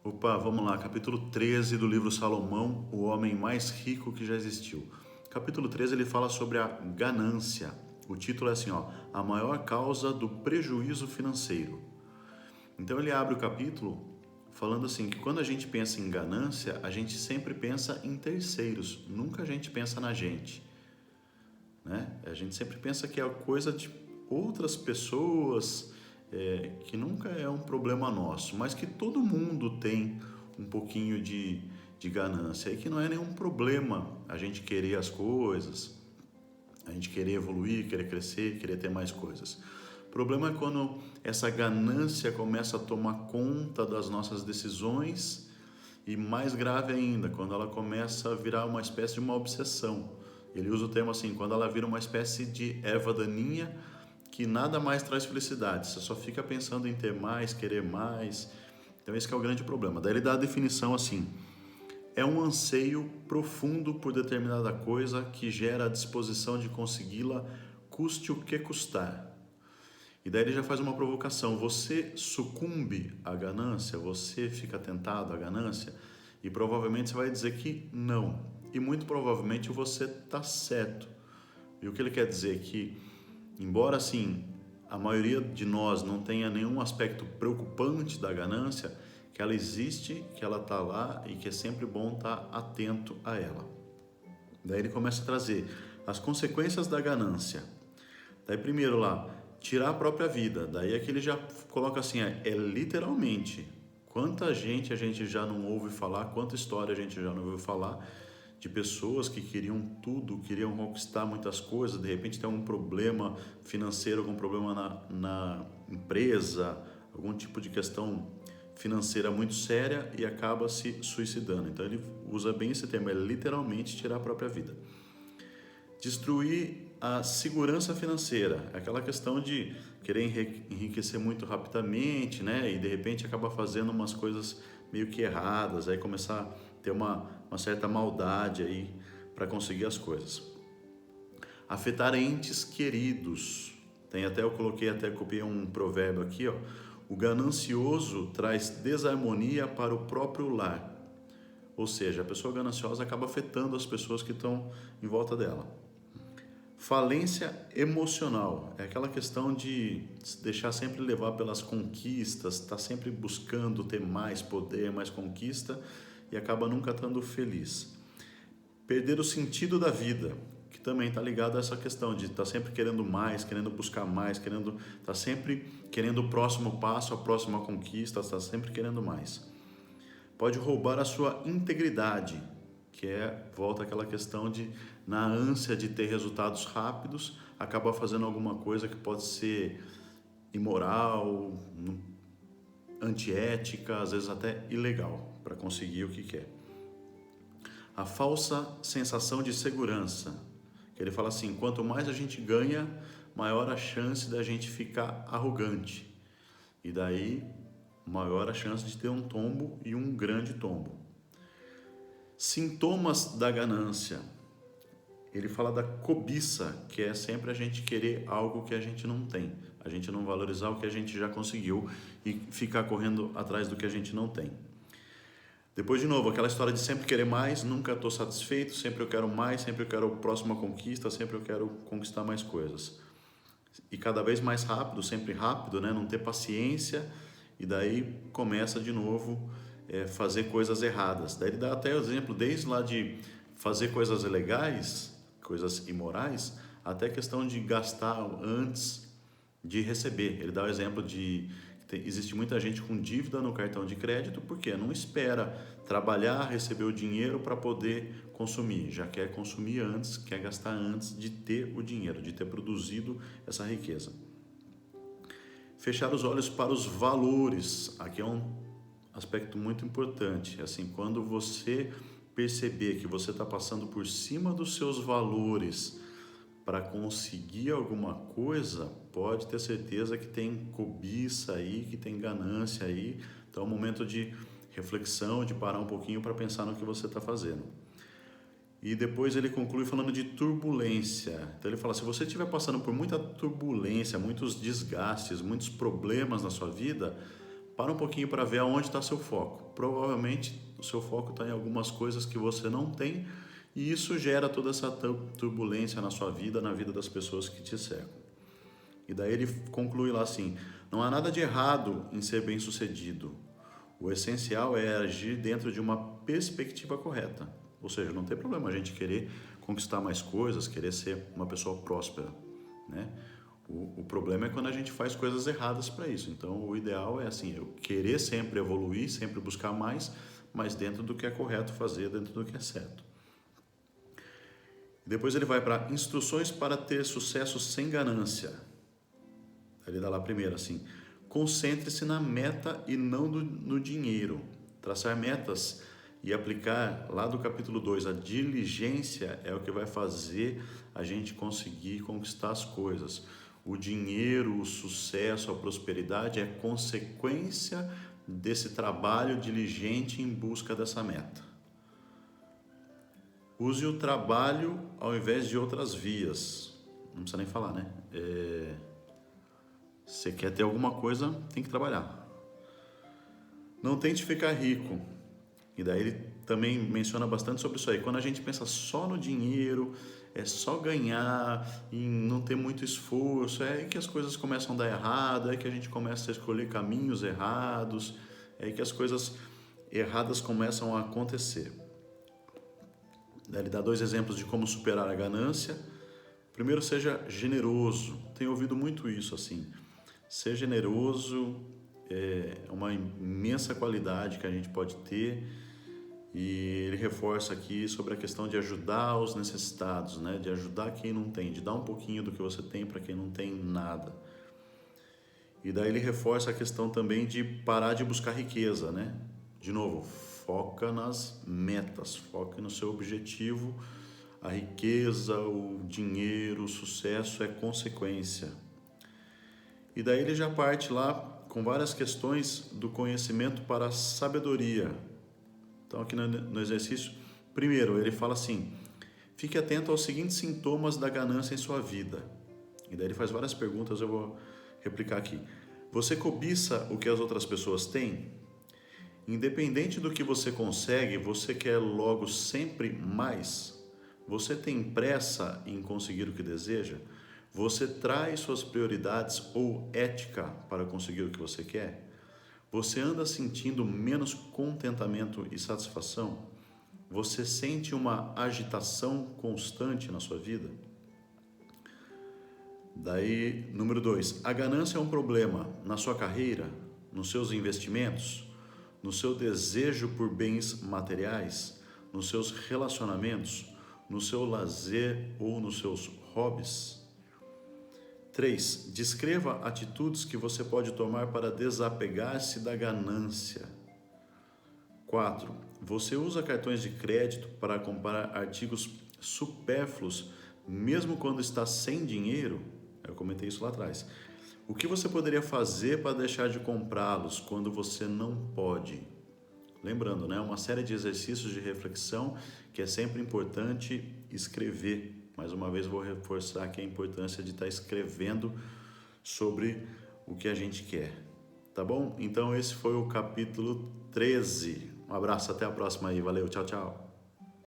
Opa, vamos lá, capítulo 13 do livro Salomão, o homem mais rico que já existiu. Capítulo 13 ele fala sobre a ganância. O título é assim, ó, a maior causa do prejuízo financeiro. Então ele abre o capítulo falando assim que quando a gente pensa em ganância, a gente sempre pensa em terceiros, nunca a gente pensa na gente, né? A gente sempre pensa que é coisa de outras pessoas, que nunca é um problema nosso, mas que todo mundo tem um pouquinho de ganância e que não é nenhum problema a gente querer as coisas, a gente querer evoluir, querer crescer, querer ter mais coisas. O problema é quando essa ganância começa a tomar conta das nossas decisões e mais grave ainda, quando ela começa a virar uma espécie de uma obsessão. Ele usa o termo assim, quando ela vira uma espécie de erva daninha que nada mais traz felicidade, você só fica pensando em ter mais, querer mais. Então esse que é o grande problema. Daí ele dá a definição assim, é um anseio profundo por determinada coisa que gera a disposição de consegui-la, custe o que custar. E daí ele já faz uma provocação, você sucumbe à ganância, você fica tentado à ganância? E provavelmente você vai dizer que não. E muito provavelmente você está certo. E o que ele quer dizer é que, embora assim a maioria de nós não tenha nenhum aspecto preocupante da ganância, que ela existe, que ela está lá e que é sempre bom estar atento a ela. Daí ele começa a trazer as consequências da ganância. Daí primeiro lá, tirar a própria vida. Daí é que ele já coloca assim, é literalmente. Quanta gente a gente já não ouve falar, quanta história a gente já não ouviu falar de pessoas que queriam tudo, queriam conquistar muitas coisas, de repente tem algum problema financeiro, algum problema na empresa, algum tipo de questão financeira muito séria e acaba se suicidando. Então ele usa bem esse termo, é literalmente tirar a própria vida. Destruir a segurança financeira, aquela questão de querer enriquecer muito rapidamente, né? E de repente acaba fazendo umas coisas meio que erradas, aí começar a ter uma certa maldade aí para conseguir as coisas. Afetar entes queridos. Tem até, eu coloquei, até copiei um provérbio aqui, ó. O ganancioso traz desarmonia para o próprio lar. Ou seja, a pessoa gananciosa acaba afetando as pessoas que estão em volta dela. Falência emocional é aquela questão de se deixar sempre levar pelas conquistas, estar sempre buscando ter mais poder, mais conquista e acaba nunca estando feliz. Perder o sentido da vida, que também está ligado a essa questão de estar sempre querendo mais, querendo buscar mais, querendo estar sempre querendo o próximo passo, a próxima conquista, está sempre querendo mais. Pode roubar a sua integridade, que volta àquela questão de, na ânsia de ter resultados rápidos, acaba fazendo alguma coisa que pode ser imoral, antiética, às vezes até ilegal, para conseguir o que quer. A falsa sensação de segurança, que ele fala assim, quanto mais a gente ganha, maior a chance da gente ficar arrogante. E daí, maior a chance de ter um tombo e um grande tombo. Sintomas da ganância. Ele fala da cobiça, que é sempre a gente querer algo que a gente não tem. A gente não valorizar o que a gente já conseguiu e ficar correndo atrás do que a gente não tem. Depois, de novo, aquela história de sempre querer mais, nunca estou satisfeito, sempre eu quero mais, sempre eu quero a próxima conquista, sempre eu quero conquistar mais coisas. E cada vez mais rápido, sempre rápido, né? Não ter paciência e daí começa de novo fazer coisas erradas. Daí ele dá até o exemplo, desde lá de fazer coisas ilegais, coisas imorais, até a questão de gastar antes de receber. Ele dá o exemplo de existe muita gente com dívida no cartão de crédito porque não espera trabalhar, receber o dinheiro para poder consumir, já quer consumir antes, quer gastar antes de ter o dinheiro, de ter produzido essa riqueza. Fechar os olhos para os valores, aqui é um aspecto muito importante, assim, quando você perceber que você está passando por cima dos seus valores para conseguir alguma coisa, pode ter certeza que tem cobiça aí, que tem ganância aí. Então é um momento de reflexão, de parar um pouquinho para pensar no que você está fazendo. E depois ele conclui falando de turbulência. Então ele fala, se você estiver passando por muita turbulência, muitos desgastes, muitos problemas na sua vida, para um pouquinho para ver aonde está seu foco. Provavelmente o seu foco está em algumas coisas que você não tem e isso gera toda essa turbulência na sua vida, na vida das pessoas que te cercam. E daí ele conclui lá assim: não há nada de errado em ser bem-sucedido. O essencial é agir dentro de uma perspectiva correta. Ou seja, não tem problema a gente querer conquistar mais coisas, querer ser uma pessoa próspera, né? O problema é quando a gente faz coisas erradas para isso. Então, o ideal é assim, eu querer sempre evoluir, sempre buscar mais, mas dentro do que é correto fazer, dentro do que é certo. Depois ele vai para instruções para ter sucesso sem ganância. Ele dá lá primeiro assim: concentre-se na meta e não no dinheiro. Traçar metas e aplicar lá do capítulo 2, a diligência é o que vai fazer a gente conseguir conquistar as coisas. O dinheiro, o sucesso, a prosperidade é consequência desse trabalho diligente em busca dessa meta. Use o trabalho ao invés de outras vias. Não precisa nem falar, né? Você quer ter alguma coisa, tem que trabalhar. Não tente ficar rico. E daí ele também menciona bastante sobre isso aí. Quando a gente pensa só no dinheiro, é só ganhar e não ter muito esforço, é aí que as coisas começam a dar errado, é aí que a gente começa a escolher caminhos errados, é aí que as coisas erradas começam a acontecer. Daí ele dá 2 exemplos de como superar a ganância. Primeiro, seja generoso. Tenho ouvido muito isso assim. Ser generoso é uma imensa qualidade que a gente pode ter. E ele reforça aqui sobre a questão de ajudar os necessitados, né? De ajudar quem não tem, de dar um pouquinho do que você tem para quem não tem nada. E daí ele reforça a questão também de parar de buscar riqueza, né? De novo, foca nas metas, foca no seu objetivo. A riqueza, o dinheiro, o sucesso é consequência. E daí ele já parte lá com várias questões do conhecimento para a sabedoria. Então aqui no exercício, primeiro ele fala assim: fique atento aos seguintes sintomas da ganância em sua vida. E daí ele faz várias perguntas, eu vou replicar aqui. Você cobiça o que as outras pessoas têm? Independente do que você consegue, você quer logo sempre mais? Você tem pressa em conseguir o que deseja? Você traz suas prioridades ou ética para conseguir o que você quer? Você anda sentindo menos contentamento e satisfação? Você sente uma agitação constante na sua vida? Daí, número 2, a ganância é um problema na sua carreira, nos seus investimentos, no seu desejo por bens materiais, nos seus relacionamentos, no seu lazer ou nos seus hobbies? 3. Descreva atitudes que você pode tomar para desapegar-se da ganância. 4. Você usa cartões de crédito para comprar artigos supérfluos, mesmo quando está sem dinheiro? Eu comentei isso lá atrás. O que você poderia fazer para deixar de comprá-los quando você não pode? Lembrando, né? Uma série de exercícios de reflexão que é sempre importante escrever. Mais uma vez vou reforçar aqui a importância de estar escrevendo sobre o que a gente quer, tá bom? Então esse foi o capítulo 13. Um abraço, até a próxima aí, valeu, tchau, tchau.